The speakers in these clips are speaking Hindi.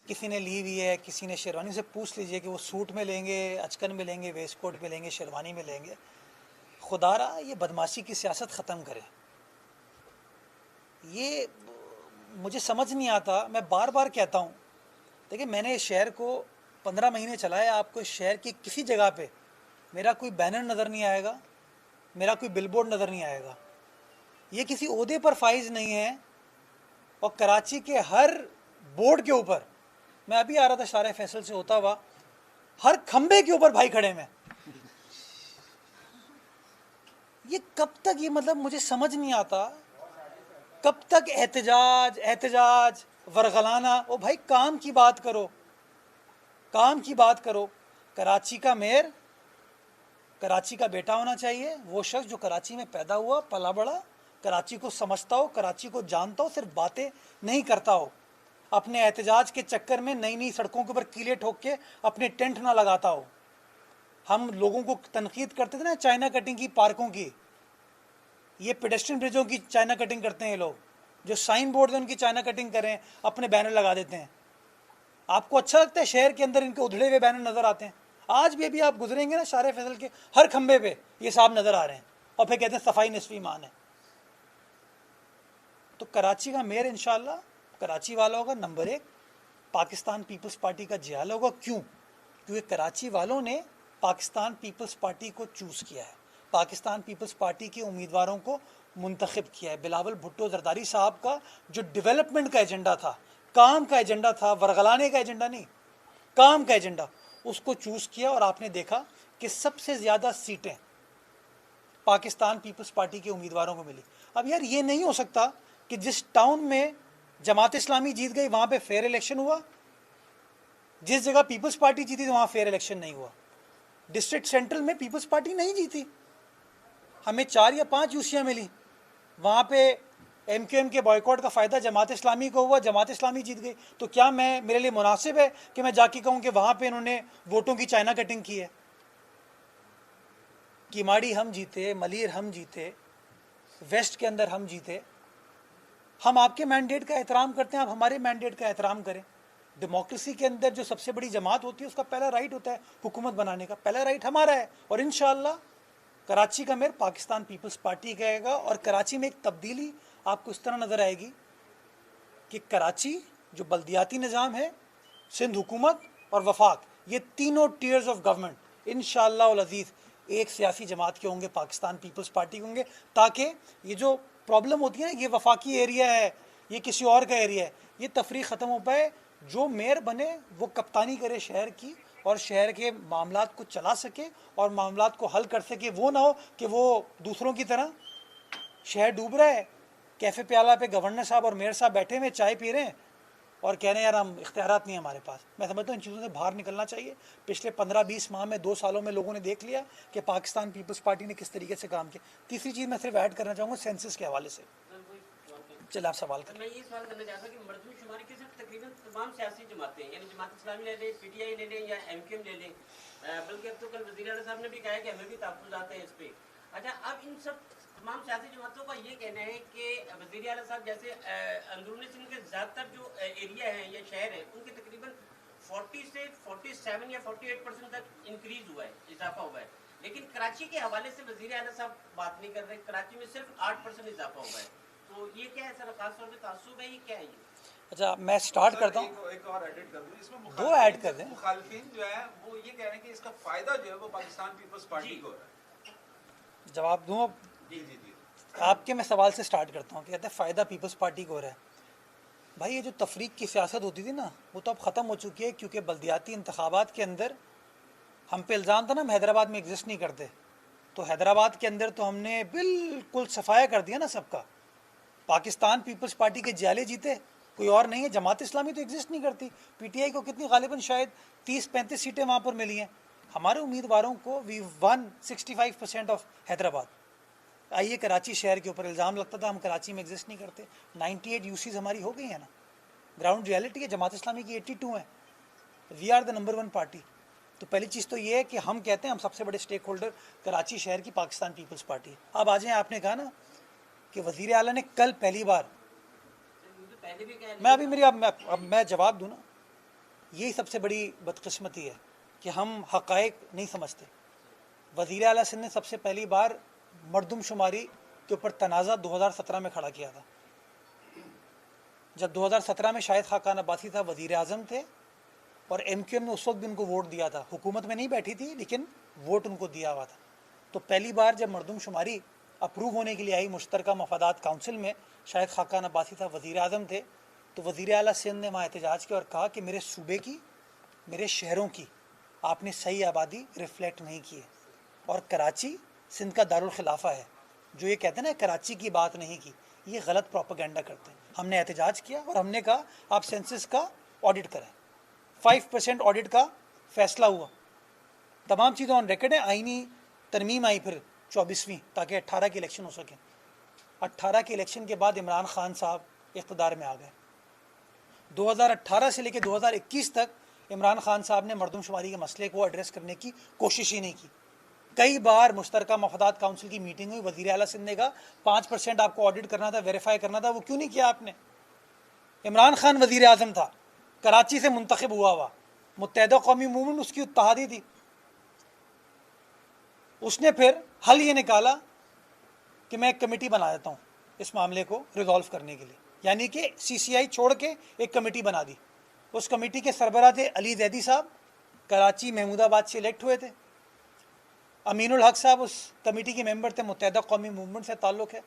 किसी ने ली हुई है, किसी ने शेरवानी, से पूछ लीजिए कि वो सूट में लेंगे, अचकन में लेंगे, वेस्ट कोट में लेंगे, शेरवानी में लेंगे। खुदारा ये बदमाशी की सियासत ख़त्म करें। ये मुझे समझ नहीं आता, मैं बार बार कहता हूँ। देखिए, मैंने इस शहर को 15 महीने चलाया। आपको इस शहर की किसी जगह पे मेरा कोई बैनर नज़र नहीं आएगा, मेरा कोई बिलबोर्ड नज़र नहीं आएगा। ये किसी ओहदे पर फाइज नहीं है। और कराची के हर बोर्ड के ऊपर, मैं अभी आ रहा था शारे फैसल से होता हुआ, हर खंबे के ऊपर भाई खड़े में। ये कब तक, ये मतलब मुझे समझ नहीं आता, कब तक एहतजाज एहतजाज वरगलाना। ओ भाई, काम की बात करो, काम की बात करो। कराची का मेयर कराची का बेटा होना चाहिए, वो शख्स जो कराची में पैदा हुआ, पला बड़ा, कराची को समझता हो, कराची को जानता हो, सिर्फ बातें नहीं करता हो, अपने एहतजाज के चक्कर में नई नई सड़कों के ऊपर कीले ठोक के अपने टेंट ना लगाता हो। हम लोगों को तनकीद करते थे ना चाइना कटिंग की, पार्कों की, ये पेडेस्ट्रियन ब्रिजों की चाइना कटिंग करते हैं ये लोग, जो साइन बोर्ड है उनकी चाइना कटिंग करें, अपने बैनर लगा देते हैं। आपको अच्छा लगता है शहर के अंदर इनके उधड़े हुए बैनर नज़र आते हैं? आज भी अभी आप गुजरेंगे ना शारे फैसल के हर खंबे पे ये साहब नज़र आ रहे हैं, और फिर कहते हैं सफाई निस्फ ईमान है। तो कराची का मेयर इंशाल्लाह कराची वाला होगा नंबर 1, पाकिस्तान पीपल्स पार्टी का जियाल होगा। क्यों? क्योंकि कराची वालों ने पाकिस्तान पीपल्स पार्टी को चूज़ किया है, पाकिस्तान पीपल्स पार्टी के उम्मीदवारों को मुंतखब किया है। बिलावल भुट्टो जरदारी साहब का जो डेवलपमेंट का एजेंडा था, काम का एजेंडा था, वरगलाने का एजेंडा नहीं, काम का एजेंडा, उसको चूज़ किया। और आपने देखा कि सबसे ज़्यादा सीटें पाकिस्तान पीपल्स पार्टी के उम्मीदवारों को मिली। अब यार, ये नहीं हो सकता कि जिस टाउन में जमात इस्लामी जीत गई वहाँ पे फेयर इलेक्शन हुआ, जिस जगह पीपल्स पार्टी जीती थी वहाँ फेयर इलेक्शन नहीं हुआ। डिस्ट्रिक्ट सेंट्रल में पीपल्स पार्टी नहीं जीती, हमें 4 या 5 यूसियाँ मिली, वहाँ पे MQM के बॉयकॉट का फ़ायदा जमात इस्लामी को हुआ, जमात इस्लामी जीत गई। तो क्या मेरे लिए मुनासिब है कि मैं जाके कहूँ कि वहाँ पे इन्होंने वोटों की चाइना कटिंग की है? किमाड़ी हम जीते, मलिर हम जीते, वेस्ट के अंदर हम जीते। हम आपके मैंडेट का एहतराम करते हैं, आप हमारे मैंडेट का एहतराम करें। डेमोक्रेसी के अंदर जो सबसे बड़ी जमात होती है उसका पहला राइट होता है हुकूमत बनाने का, पहला राइट हमारा है। और इंशाअल्लाह कराची का मेयर पाकिस्तान पीपल्स पार्टी कहेगा। और कराची में एक तब्दीली आपको इस तरह नज़र आएगी कि कराची जो बल्दियाती निज़ाम है, सिंध हुकूमत और वफाक, ये तीनों टीयर्स ऑफ गवर्नमेंट इंशाअल्लाह उल अज़ीज़ एक सियासी जमात के होंगे, पाकिस्तान पीपल्स पार्टी के होंगे। ताकि ये जो प्रॉब्लम होती है ना, ये वफाकी एरिया है, ये किसी और का एरिया है, ये तफरीक ख़त्म हो पाए। जो मेयर बने वो कप्तानी करे शहर की, और शहर के मामलात को चला सके और मामलात को हल कर सके। वो ना हो कि वो दूसरों की तरह, शहर डूब रहा है, कैफ़े प्याला पे गवर्नर साहब और मेयर साहब बैठे हुए चाय पी रहे हैं और कह रहे हैं यार हम इख्तियारात नहीं है हमारे पास। मैं समझता हूँ इन चीज़ों से बाहर निकलना चाहिए। पिछले 15-20 माह में, 2 सालों में लोगों ने देख लिया कि पाकिस्तान पीपल्स पार्टी ने किस तरीके से काम किया। तीसरी चीज़ मैं सिर्फ ऐड करना चाहूँगा सेंसस के हवाले से। चलिए आप सवाल करें। मैं ये सवाल करना चाहता हूँ कि मरदूदशुमारी की सिर्फ तकरीबन तमाम सियासी जमातें, यानी जमात इस्लामी ले लें, PTI ले लें या MQM ले लें, बल्कि अब तो कल वज़ीर आला साहब ने भी कहा है कि हमें भी तहफ़्फ़ुज़ात हैं इस पर। अच्छा, अब इन सब तमाम सियासी जमातों का ये कहना है कि वज़ीर आला साहब जैसे अंदरूनी सिंध के ज़्यादातर जो एरिया हैं या शहर हैं, उनके तकरीबन 40 से 47 या 48% तक इंक्रीज़ हुआ है, इजाफा हुआ है। लेकिन कराची के हवाले से वज़ीर आला साहब बात नहीं कर रहे, कराची में सिर्फ 8% इजाफा हुआ है। तो ये क्या है सर, खास तौर पे तासुब है, ये क्या है ये? अच्छा, मैं स्टार्ट करता हूँ। एक और एडिट कर दूं इसमें। 2 ऐड कर दें। मुखालिफिन जो है वो ये कह रहे हैं कि इसका फायदा जो है वो पाकिस्तान पीपल्स पार्टी को हो रहा है। जवाब दूँ अब? जी जी जी। आपके मैं सवाल से स्टार्ट करता हूँ कि कहते हैं फ़ायदा पीपल्स पार्टी को हो रहा है। भाई, ये जो तफरीक की सियासत होती थी ना, वो तो अब ख़त्म हो चुकी है। क्योंकि बल्दियाती इंतखाबात के अंदर हम पे इल्ज़ाम था ना हम हैदराबाद में एग्जिस्ट नहीं करते, तो हैदराबाद के अंदर तो हमने बिल्कुल सफाया कर दिया ना सबका। पाकिस्तान पीपल्स पार्टी के जाले जीते, कोई और नहीं है। जमात इस्लामी तो एग्जिस्ट नहीं करती। PTI को कितनी गालिबन शायद 30-35 सीटें वहाँ पर मिली हैं। हमारे उम्मीदवारों को वी वन 65% ऑफ हैदराबाद। आइए, कराची शहर के ऊपर इल्ज़ाम लगता था हम कराची में एग्जिस्ट नहीं करते। 98 यूसीज हमारी हो गई हैं ना। ग्राउंड रियलिटी है, जमात इस्लामी की 82 हैं। We are the number 1 party. तो पहली चीज़ तो ये है कि हम कहते हैं हम सबसे बड़े स्टेक होल्डर कराची शहर की पाकिस्तान पीपल्स पार्टी। अब आ जाएँ, आपने कहा ना कि वज़ीर आला ने कल पहली बार, पहले भी कहा, मैं अभी मेरी अब मैं जवाब दूँ ना। यही सबसे बड़ी बदकिस्मती है कि हम हक़ाइक़ नहीं समझते। वज़ीर आला सिंध ने सबसे पहली बार मरदमशुमारी के ऊपर तनाज़ा 2017 में खड़ा किया था। जब 2017 में शाहिद खाकान अब्बासी था, वज़ीर आज़म थे, और MQM ने उस वक्त भी उनको वोट दिया था। हुकूमत में नहीं बैठी थी लेकिन वोट उनको दिया हुआ था। तो पहली बार जब मरदमशुमारी अप्रूव होने के लिए आई मुश्तरका मफादात काउंसिल में, शाहिद खाकान अब्बासी था, वज़ीर आज़म थे, तो वज़ीर आला सिंध ने वहाँ एहतजाज किया और कहा कि मेरे सूबे की, मेरे शहरों की आपने सही आबादी रिफ्लेक्ट नहीं की है, और कराची सिंध का दारुल खिलाफा है। जो ये कहते हैं ना कराची की बात नहीं की, ये गलत प्रोपेगेंडा करते हैं। हमने एहतजाज किया और हमने कहा आप सेंसस का ऑडिट करें। 5% ऑडिट का फैसला हुआ। तमाम चीज़ें ऑन रिकॉर्ड है। आईनी तरमीम आई फिर 24वीं, ताकि 18 के इलेक्शन हो सके। 18 के इलेक्शन के बाद इमरान खान साहब इक़्तिदार में आ गए। 2018 से लेकर 2021 तक इमरान खान साहब ने मरदमशुमारी के मसले को एड्रेस करने की कोशिश ही नहीं की। कई बार मुश्तरका मफादात काउंसिल की मीटिंग हुई, वज़ीर आला सिंध ने कहा 5% आपको ऑडिट करना था, वेरीफाई करना था, वो क्यों नहीं किया आपने? इमरान खान वज़ीर आज़म था, कराची से मुंतखब हुआ, मुत्तहिदा कौमी मूवमेंट उसकी इत्तेहादी थी। उसने फिर हल ये निकाला कि मैं एक कमेटी बना देता हूँ इस मामले को रिजॉल्व करने के लिए, यानी कि CCI छोड़ के एक कमेटी बना दी। उस कमेटी के सरबराह थे अली जैदी साहब, कराची महमूदाबाद से इलेक्ट हुए थे। अमीनुल हक साहब उस कमेटी के मेंबर थे, मुत्तहिदा कौमी मूवमेंट से ताल्लुक़ है,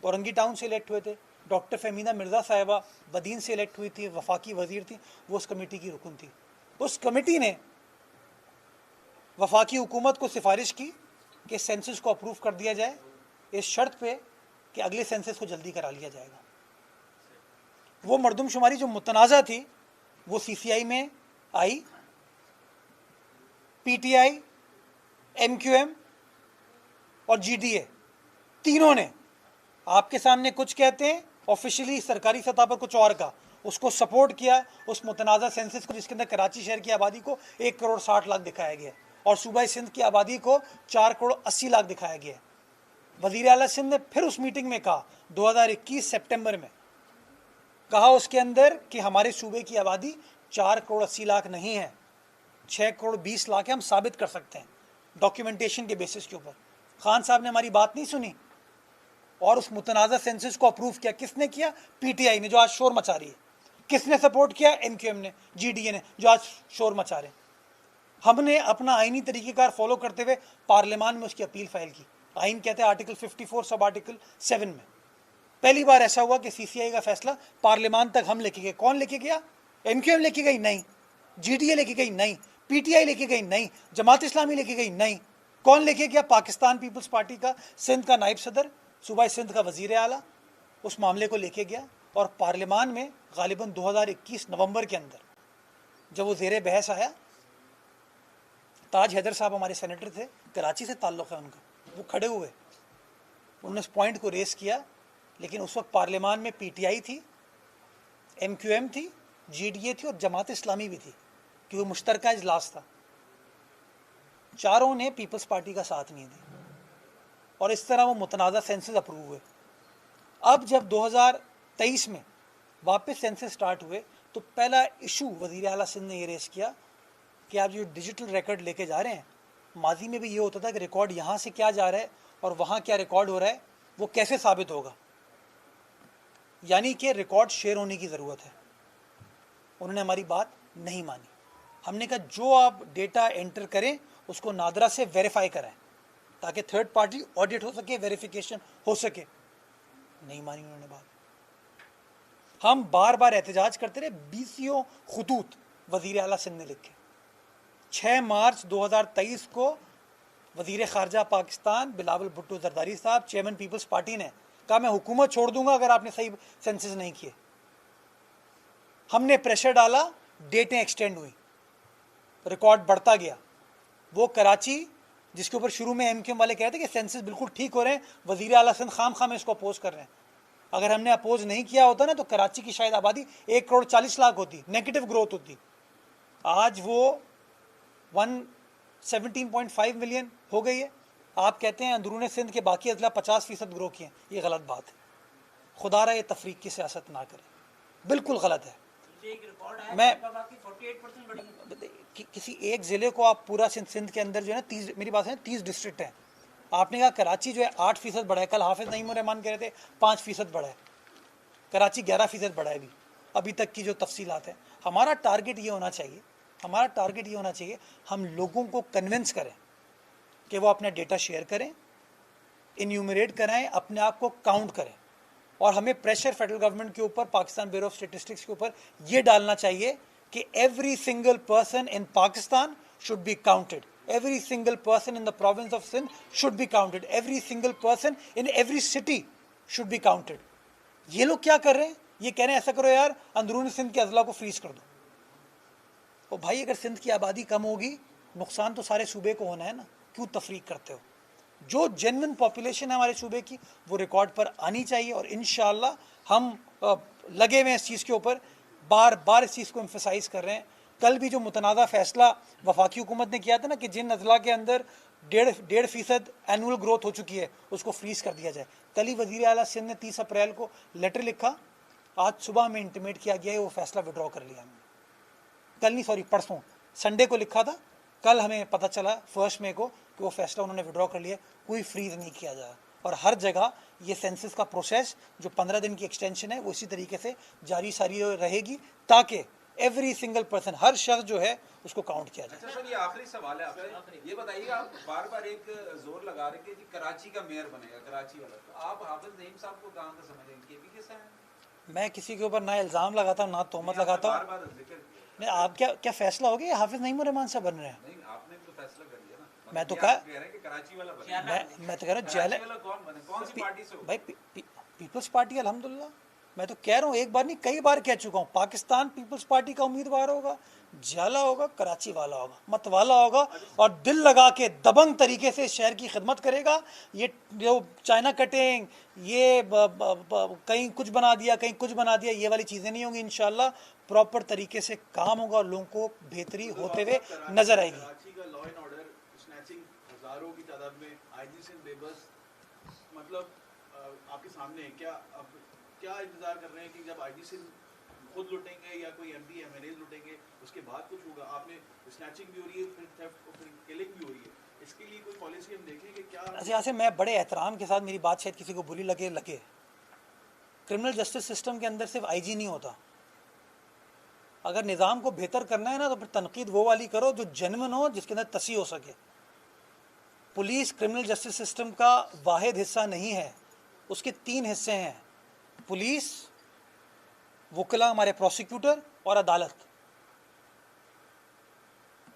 औरंगी टाउन से इलेक्ट हुए थे। डॉक्टर फ़हमीदा मिर्ज़ा साहिबा बदीन से इलेक्ट हुई थी, वफाकी वज़ीर थी, वो उस कमेटी की रुकन थी। उस कमेटी ने वफाकी हुकूमत को सिफारिश की कि सेंसस को अप्रूव कर दिया जाए, इस शर्त पे कि अगले सेंसस को जल्दी करा लिया जाएगा। वो मरदमशुमारी जो मुतनाज़ा थी वो CCI में आई। PTI, MQM और GDA तीनों ने आपके सामने कुछ कहते हैं, ऑफिशियली सरकारी सतह पर कुछ और का, उसको सपोर्ट किया उस मुतनाज़ा सेंसस को, जिसके अंदर कराची शहर की आबादी को 1 करोड़ 60 लाख दिखाया गया और सूबा सिंध की आबादी को 4 करोड़ 80 लाख दिखाया गया। वज़ीर आला सिंध ने फिर उस मीटिंग में कहा 2021 सितंबर में, कहा उसके अंदर कि हमारे सूबे की आबादी 4 करोड़ 80 लाख नहीं है, 6 करोड़ 20 लाख है, हम साबित कर सकते हैं डॉक्यूमेंटेशन के बेसिस के ऊपर। खान साहब ने हमारी बात नहीं सुनी और उस मुतनाज़ा सेंसस को अप्रूव किया। किसने किया? PTI ने, जो आज शोर मचा रही है। किसने सपोर्ट किया? MQM ने, GDA ने, जो आज शोर मचा रहे हैं। हमने अपना आइनी तरीक़ेकार फॉलो करते हुए पार्लियामान में उसकी अपील फाइल की। आइन कहते हैं आर्टिकल 54 सब आर्टिकल 7 में। पहली बार ऐसा हुआ कि CCI का फैसला पार्लियामान तक हम लेके गए। कौन लेके गया? MQM लेके गई? नहीं। GDA लेके गई? नहीं। PTI लेके गई? नहीं। जमात इस्लामी लेके गई? नहीं। कौन लेके गया? पाकिस्तान पीपल्स पार्टी का सिंध का नायब सदर, सूबा सिंध का वज़ीर आला उस मामले को लेके गया और पार्लियामान में गालिबन 2021 नवंबर के अंदर जब वो ज़ेरे बहस आया, ताज हैदर साहब हमारे सेनेटर थे, कराची से ताल्लुक़ है उनका, वो खड़े हुए, उन्होंने इस पॉइंट को रेस किया। लेकिन उस वक्त पार्लियामान में PTI थी, MQM थी, GDA थी और जमात इस्लामी भी थी, क्योंकि मुश्तरका इजलास था। चारों ने पीपल्स पार्टी का साथ नहीं दिया और इस तरह वो मुतनाज़ा सेंसस अप्रूव हुए। अब जब 2023 में वापस सेंसस स्टार्ट हुए तो पहला इशू वज़ीर आला सिंध ने ये रेस किया कि आप जो डिजिटल रिकॉर्ड लेके जा रहे हैं, माजी में भी ये होता था कि रिकॉर्ड यहाँ से क्या जा रहा है और वहाँ क्या रिकॉर्ड हो रहा है, वो कैसे साबित होगा, यानी कि रिकॉर्ड शेयर होने की ज़रूरत है। उन्होंने हमारी बात नहीं मानी। हमने कहा जो आप डेटा एंटर करें उसको नादरा से वेरीफाई कराएं ताकि थर्ड पार्टी ऑडिट हो सके, वेरिफिकेशन हो सके। नहीं मानी उन्होंने बात। हम बार बार एहतजाज करते रहे। BCO खुतूत वज़ीर आला सिंध ने लिखे। 6 मार्च 2023 को वज़ीर ख़ारजा पाकिस्तान बिलावल भुट्टो जरदारी साहब, चेयरमैन पीपल्स पार्टी, ने कहा मैं हुकूमत छोड़ दूंगा अगर आपने सही सेंसस नहीं किए। हमने प्रेशर डाला, डेटें एक्सटेंड हुई, रिकॉर्ड बढ़ता गया। वो कराची जिसके ऊपर शुरू में MQM वाले कहते कि सेंसस बिल्कुल ठीक हो रहे हैं, वज़ीर आला सिंध खाम में इसको अपोज कर रहे हैं। अगर हमने अपोज नहीं किया होता ना तो कराची की शायद आबादी 1 करोड़ 40 लाख होती, नेगेटिव ग्रोथ होती। आज वो 117.5 मिलियन हो गई है। आप कहते हैं अंदरूनी सिंध के बाकी अजला 50% ग्रो किए, ये गलत बात है। खुदा रहा ये तफरीक की सियासत ना करें, बिल्कुल गलत है। मुझे एक रिकॉर्ड आया मैं- की 48% बढ़ी। किसी एक ज़िले को आप पूरा सिंध के अंदर जो है ना 30, मेरी बात है 30 डिस्ट्रिक्ट हैं, आपने कहा कराची जो है 8% बढ़ा है, कल हाफिज़ नईम रहमान कह रहे थे 5% बढ़ा है, कराची 11% बढ़ा है अभी तक की जो तफसीलात है। हमारा टारगेट ये होना चाहिए, हमारा टारगेट ये होना चाहिए हम लोगों को कन्विंस करें कि वो अपना डेटा शेयर करें, इन्यूमरेट कराएं, अपने आप को काउंट करें, और हमें प्रेशर फेडरल गवर्नमेंट के ऊपर, पाकिस्तान ब्यूरो ऑफ स्टेटिस्टिक्स के ऊपर ये डालना चाहिए कि every single person in Pakistan should be counted, every single person in the province of Sindh should be counted, every single person in every city should be counted. ये लोग क्या कर रहे हैं, ये कह रहे हैं ऐसा करो यार अंदरूनी सिंध के अजला को फ्रीज कर दो। तो भाई अगर सिंध की आबादी कम होगी नुकसान तो सारे सूबे को होना है ना, क्यों तफरीक करते हो? जो जेन्युइन पॉपुलेशन है हमारे सूबे की वो रिकॉर्ड पर आनी चाहिए, और इंशाअल्लाह हम लगे हुए हैं इस चीज़ के ऊपर, बार बार इस चीज़ को एम्फसाइज कर रहे हैं। कल भी जो मुतनाज़ा फैसला वफाकी हुकूमत ने किया था ना कि जिन अजला के अंदर 1.5% एनुअल ग्रोथ हो चुकी है उसको फ्रीज कर दिया जाए, कल ही वज़ीर आला सिंध ने 30 अप्रैल को लेटर लिखा, आज सुबह हमें इंटीमेट किया गया है वो फैसला विड्रॉ कर लिया हमने, कल नहीं सॉरी परसों संडे को लिखा था, कल हमें पता चला 1 मई को कि वो फैसला उन्होंने विड्रॉ कर लिया, कोई फ्रीज नहीं किया जा रहा। और हर जगह ये सेंसस का प्रोसेस जो 15 दिन की एक्सटेंशन है वो इसी तरीके से जारी सारी रहेगी ताकि एवरी सिंगल पर्सन, हर शख्स जो है उसको काउंट किया जाए। अच्छा सर, ये आखिरी सवाल है आपसे, ये बताइएगा, आप बार बार एक जोर लगा रहे कि जी कराची का मेयर बनेगा, कराची वाला, तो आप हाफिज नईम साहब को कहाँ का समझेंगे, केपी के साथ हैं? मैं किसी के ऊपर ना इल्ज़ाम लगाता हूँ ना तोहमत लगाता हूँ। बार बार जिक्र किया। नहीं, आप क्या फैसला हो गया हाफिज नईम रहमान साहब बन रहे हैं? नहीं, आपने तो फैसला कर लिया ना। मैं तो ये कहा- आप कह रहे हैं कि कराची वाला बने। मैं तो कह रहा हूँ कराची वाला कौन बने, कौन सी पार्टी से होगा? भाई पीपल्स पार्टी अल्हम्दुलिल्लाह, मैं तो कह रहा हूँ, एक बार नहीं कई बार कह चुका हूँ, पाकिस्तान पीपल्स पार्टी का उम्मीदवार होगा, जाला होगा, कराची वाला होगा, मतवाला होगा, और दिल लगा के दबंग तरीके से शहर की खिदमत करेगा। ये जो चाइना कटिंग, ये कहीं कुछ बना दिया कहीं कुछ बना दिया, ये वाली चीज़ें नहीं होंगी। इंशाल्लाह प्रॉपर तरीके से काम होगा और लोगों को बेहतरी होते हुए नजर आएगी। कराची का लॉ एंड ऑर्डर स्नैचिंग हजारों की तादाद में, आईजी सिंध बेबस, मतलब आपके सामने है, क्या अब क्या इंतजार कर रहे हैं कि जब आईजी सिंध खुद लुटेंगे या कोई एमपी एमएलए लुटेंगे उसके बाद कुछ होगा? आपने स्नैचिंग भी हो रही है, फिर थेफ्ट और फिर किलिंग भी हो रही है, इसके लिए कोई पॉलिसी हम देखें कि क्या? अच्छा, यहाँ से मैं बड़े एहतराम के साथ, मेरी बात शायद किसी को बुरी लगे, क्रिमिनल जस्टिस सिस्टम के अंदर सिर्फ आईजी नहीं होता। अगर निज़ाम को बेहतर करना है ना तो फिर तनकीद वो वाली करो जो जेन्युइन हो, जिसके अंदर तसी हो सके। पुलिस क्रिमिनल जस्टिस सिस्टम का वाहिद हिस्सा नहीं है, उसके 3 हिस्से हैं, पुलिस, वकीला हमारे प्रोसिक्यूटर और अदालत।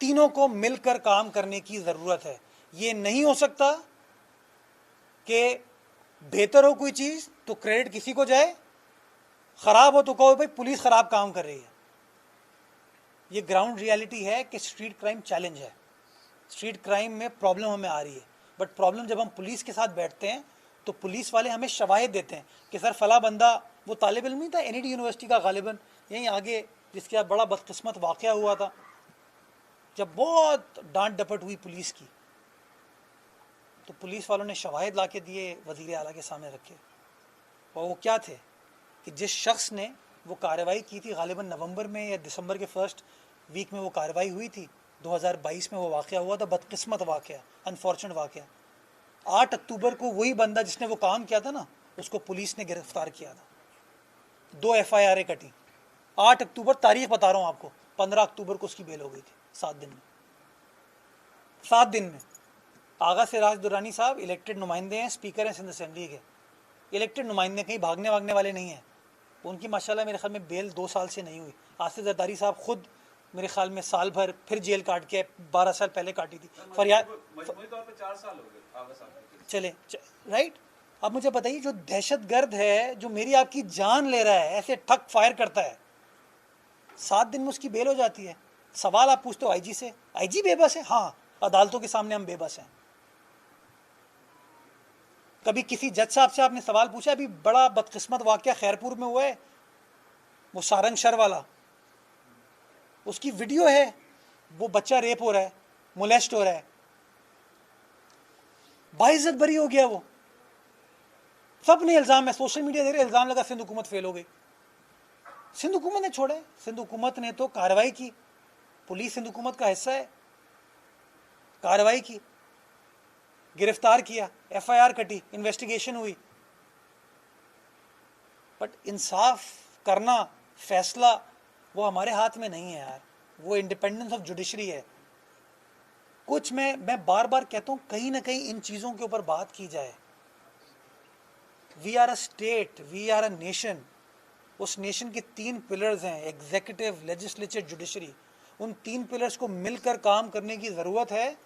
तीनों को मिलकर काम करने की ज़रूरत है। ये नहीं हो सकता कि बेहतर हो कोई चीज़ तो क्रेडिट किसी को जाए, ख़राब हो तो कहो भाई पुलिस ख़राब काम कर रही है। ये ग्राउंड रियलिटी है कि स्ट्रीट क्राइम चैलेंज है, स्ट्रीट क्राइम में प्रॉब्लम हमें आ रही है, बट प्रॉब्लम जब हम पुलिस के साथ बैठते हैं तो पुलिस वाले हमें शवाहिद देते हैं कि सर फला बंदा, वो तालिब इल्म ही था एनईडी यूनिवर्सिटी का गालिबन यहीं आगे, जिसके बाद बड़ा बदकिस्मत वाक़या हुआ था जब बहुत डांट डपट हुई पुलिस की, तो पुलिस वालों ने शवाहिद ला के दिए, वज़ीर आला के सामने रखे, और वो क्या थे कि जिस शख्स ने वो कार्रवाई की थी, गालिबन नवंबर में या दिसंबर के फर्स्ट वीक में वो कार्रवाई हुई थी, 2022 में वो वाक़या हुआ था, बदकिस्मत वाक़या, अनफॉर्चुनेट वाक़या। 8 अक्टूबर को वही बंदा जिसने वो काम किया था ना, उसको पुलिस ने गिरफ्तार किया था, 2 FIR कटी। 8 अक्टूबर तारीख बता रहा हूँ आपको, 15 अक्टूबर को उसकी बेल हो गई थी, 7 दिन में। 7 दिन में आगा सिराज दुरानी साहब इलेक्टेड नुमाइंदे हैं, स्पीकर हैं सिंध असेंबली के, इलेक्टेड नुमाइंदे, कहीं भागने वागने वाले नहीं हैं। उनकी माशाल्लाह मेरे ख्याल में बेल 2 साल से नहीं हुई। आसिफ जरदारी साहब खुद मेरे ख्याल में साल भर फिर जेल काट के 12 साल पहले काटी थी फरियाद, मजमूई तौर पे 4 साल हो गए आगा साहब के। चले राइट। अब मुझे बताइए, जो दहशतगर्द है, जो मेरी आपकी जान ले रहा है, ऐसे ठक फायर करता है, 7 दिन में उसकी बेल हो जाती है। सवाल आप पूछते हो आईजी से, आईजी बेबस है? हाँ, अदालतों के सामने हम बेबस हैं। कभी किसी जज साहब से आपने सवाल पूछा? अभी बड़ा बदकिस्मत वाक़या खैरपुर में हुआ है, वो सारंग शर वाला, उसकी वीडियो है, वो बच्चा रेप हो रहा है, मोलेस्ट हो रहा है, बाइज्जत बरी हो गया वो, सब ने इल्ज़ाम है, सोशल मीडिया दे रहे इल्ज़ाम लगा, सिंध हुकूमत फेल हो गई। सिंध हुकूमत ने छोड़े, सिंध हुकूमत ने तो कार्रवाई की, पुलिस सिंध हुकूमत का हिस्सा है, कार्रवाई की, गिरफ्तार किया, FIR कटी, इन्वेस्टिगेशन हुई। बट इंसाफ करना, फैसला वो हमारे हाथ में नहीं है यार, वो इंडिपेंडेंस ऑफ जुडिशरी है। कुछ मैं बार बार कहता हूँ, कहीं ना कहीं इन चीज़ों के ऊपर बात की जाए। We are a state, we are a nation. उस नेशन के 3 पिलर्स हैं, एग्जीक्यूटिव, लेजिस्लेचर, जुडिशरी। उन 3 पिलर्स को मिलकर काम करने की ज़रूरत है,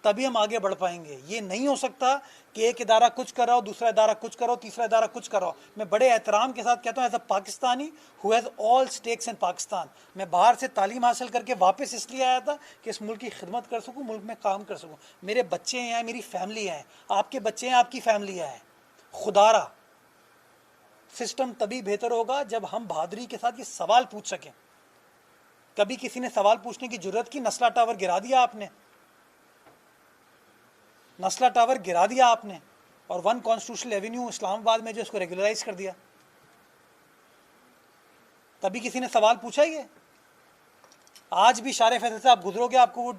तभी हम आगे बढ़ पाएंगे। ये नहीं हो सकता कि एक इदारा कुछ कर रहा हो, दूसरा इदारा कुछ करो, तीसरा इदारा कुछ कर रहा हो। मैं बड़े एहतराम के साथ कहता हूँ, as a Pakistani who has all stakes in Pakistan, मैं बाहर से तालीम हासिल करके वापस इसलिए आया था कि इस मुल्क की खिदमत कर सकूँ, मुल्क में काम कर सकूँ। मेरे बच्चे हैं, मेरी फैमिली है, आपके बच्चे हैं, आपकी फैमिली है। खुदारा सिस्टम तभी बेहतर होगा जब हम बहादुरी के साथ ये सवाल पूछ सकें। कभी किसी ने सवाल पूछने की जरूरत की? नस्ला टावर गिरा दिया आपने, नस्ला टावर गिरा दिया आपने, और 1 कॉन्स्टिट्यूशनल एवेन्यू इस्लामाबाद में जो इसको रेगुलराइज कर दिया। कभी किसी ने सवाल पूछा ये? आज भी शारे फैसल से आप गुजरोगे, आपको वो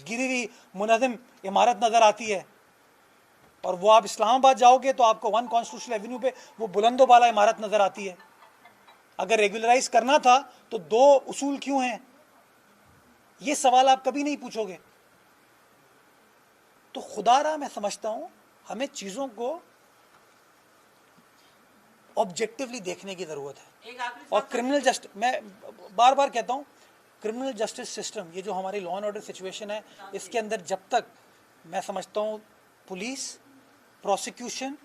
गिरी हुई मुनज़्ज़म इमारत नज़र आती है, और वो आप इस्लामाबाद जाओगे तो आपको 1 कॉन्स्टिट्यूशनल एवेन्यू पे वो बुलंदो बाला इमारत नज़र आती है। अगर रेगुलराइज करना था तो 2 उसूल क्यों हैं? ये सवाल आप कभी नहीं पूछोगे। तो खुदारा मैं समझता हूं हमें चीज़ों को ऑब्जेक्टिवली देखने की ज़रूरत है। एक आखिरी और सवाल क्रिमिनल जस्टिस, मैं बार बार कहता हूं, क्रिमिनल जस्टिस सिस्टम, ये जो हमारी लॉ एंड ऑर्डर सिचुएशन है, इसके अंदर जब तक मैं समझता हूं पुलिस, प्रोसिक्यूशन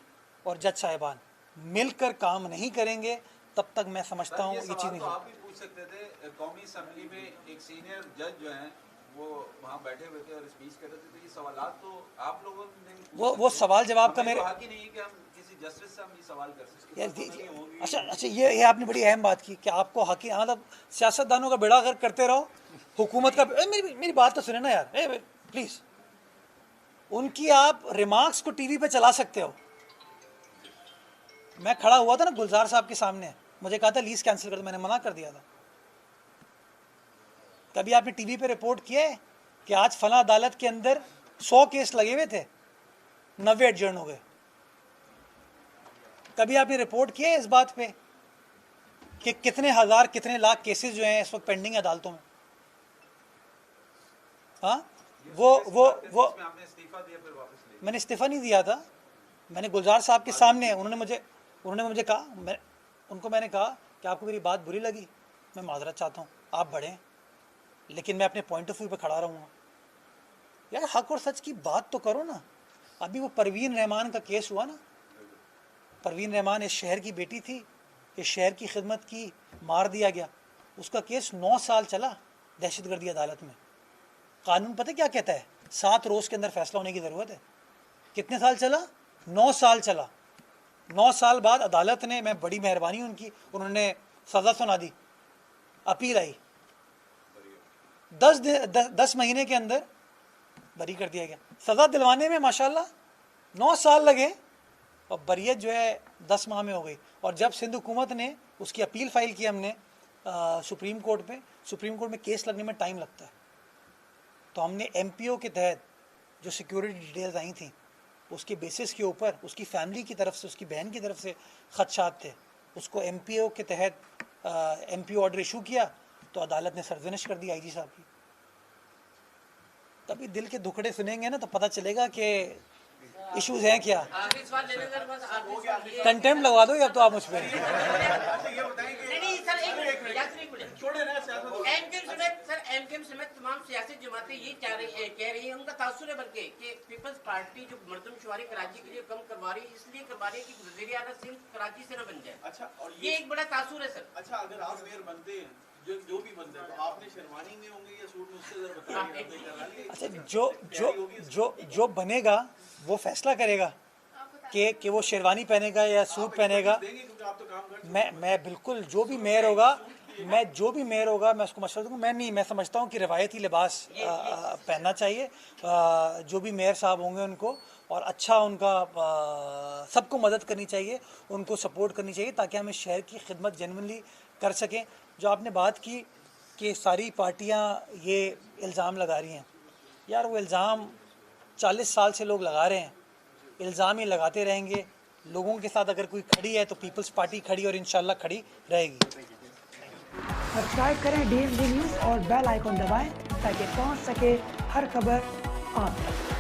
और जज साहिबान मिलकर काम नहीं करेंगे, तब तक मैं समझता हूं ये चीज़ नहीं तो होगी। आप भी पूछ सकते थे। कौमी असेंबली में एक सीनियर जज जो हैं वो वहाँ बैठे हुए थे और स्पीच कर रहे थे, तो ये सवालात तो आप लोगों ने भी पूछ वो सकते। सवाल जवाब का हमें मेरे तो हक ही नहीं है कि हम किसी जस्टिस से हम ये सवाल कर सकते। यार अच्छा, ये आपने बड़ी अहम बात की कि आपको हकी, मतलब सियासतदानों का बेड़ा गर्क करते रहो, हुकूमत का मेरी बात तो सुने ना यार, प्लीज़। उनकी आप रिमार्क्स को टीवी पे चला सकते हो। मैं खड़ा हुआ था ना गुलजार साहब के सामने, मुझे कहा था लीज कैंसिल कर दो, मैंने मना कर दिया था। कभी आपने टीवी पे रिपोर्ट किया है कि आज फला अदालत के अंदर 100 केस लगे हुए थे, 90 एडजर्न हो गए? कभी आपने रिपोर्ट किया है इस बात पे कि कितने हजार, कितने लाख केसेस जो हैं इस वक्त पेंडिंग अदालतों में? हाँ, वो आपने इस्तीफा दिया फिर वापस ले। मैंने इस्तीफा नहीं दिया था, मैंने गुलजार साहब के सामने, उन्होंने मुझे कहा, उनको मैंने कहा कि आपको मेरी बात बुरी लगी, मैं माजरत चाहता हूँ, आप बढ़ें, लेकिन मैं अपने पॉइंट ऑफ व्यू पे खड़ा रहूँगा। यार हक और सच की बात तो करो ना। अभी वो परवीन रहमान का केस हुआ ना, परवीन रहमान इस शहर की बेटी थी, इस शहर की खिदमत की, मार दिया गया, उसका केस 9 साल चला दहशतगर्दी अदालत में। कानून पता क्या कहता है? 7 रोज़ के अंदर फैसला होने की ज़रूरत है। कितने साल चला? 9 साल चला। 9 साल बाद अदालत ने, मैं बड़ी मेहरबानी उनकी, उन्होंने सज़ा सुना दी, अपील आई, 10 महीने के अंदर बरी कर दिया गया। सज़ा दिलवाने में माशाल्लाह 9 साल लगे और बरियत जो है 10 माह में हो गई। और जब सिंध हुकूमत ने उसकी अपील फाइल की हमने सुप्रीम कोर्ट में, सुप्रीम कोर्ट में केस लगने में टाइम लगता है, तो हमने MPO के तहत जो सिक्योरिटी डिटेल्स आई थी उसके बेसिस के ऊपर, उसकी फैमिली की तरफ से, उसकी बहन की तरफ से खदशात थे, उसको MPO के तहत MPO ऑर्डर इशू किया, तो अदालत ने सरजनिश कर दी IG साहब की। तभी दिल के दुखड़े सुनेंगे ना तो पता चलेगा कि इश्यूज हैं क्या। आखिरी सवाल लेने का बस आखिरी सवाल ये- कंटेम्प्ट लगवा दो अब तो आप मुझ पर। अच्छा ये बताएं कि नहीं सर, एक मिनट, यासर एक मिनट। छोड़े ना सियासत। एमकेएम समेत तमाम सियासी जमातें ये कह रही हैं, उनका तासुर है बल्कि कि पीपल्स पार्टी जो मर्दमशुमारी कराची के लिए कम करवा रही है, इसलिए करवा रही है कि वज़ीर आला सिंध कराची से न बन जाए। अच्छा, और ये एक बड़ा तासुर है सर। अच्छा, अगर आप मेयर बनते हैं, जो भी बनते हैं, तो आपने शेरवानी में होंगे या सूट में? उससे जरा बताइए। अच्छा, जो बनेगा वो फैसला करेगा कि वो शेरवानी पहनेगा या सूट पहनेगा। देंगे क्योंकि आप तो काम कर। मैं बिल्कुल, जो भी मेयर होगा मैं उसको मशवरा दूंगा। मैं समझता हूँ कि रिवायती लिबास पहनना चाहिए जो भी मेयर साहब होंगे उनको, और अच्छा उनका सबको मदद करनी चाहिए, उनको सपोर्ट करनी चाहिए, ताकि हम इस शहर की खिदमत जेन्युइनली कर सकें। जो आपने बात की कि सारी पार्टियां ये इल्ज़ाम लगा रही हैं, यार वो इल्ज़ाम 40 साल से लोग लगा रहे हैं, इल्ज़ाम ही लगाते रहेंगे। लोगों के साथ अगर कोई खड़ी है तो पीपल्स पार्टी खड़ी और इंशाल्लाह खड़ी रहेगी। सब्सक्राइब करें DMZ न्यूज़ और बेल आइकॉन दबाएं ताकि पहुंच सके हर खबर आप तक।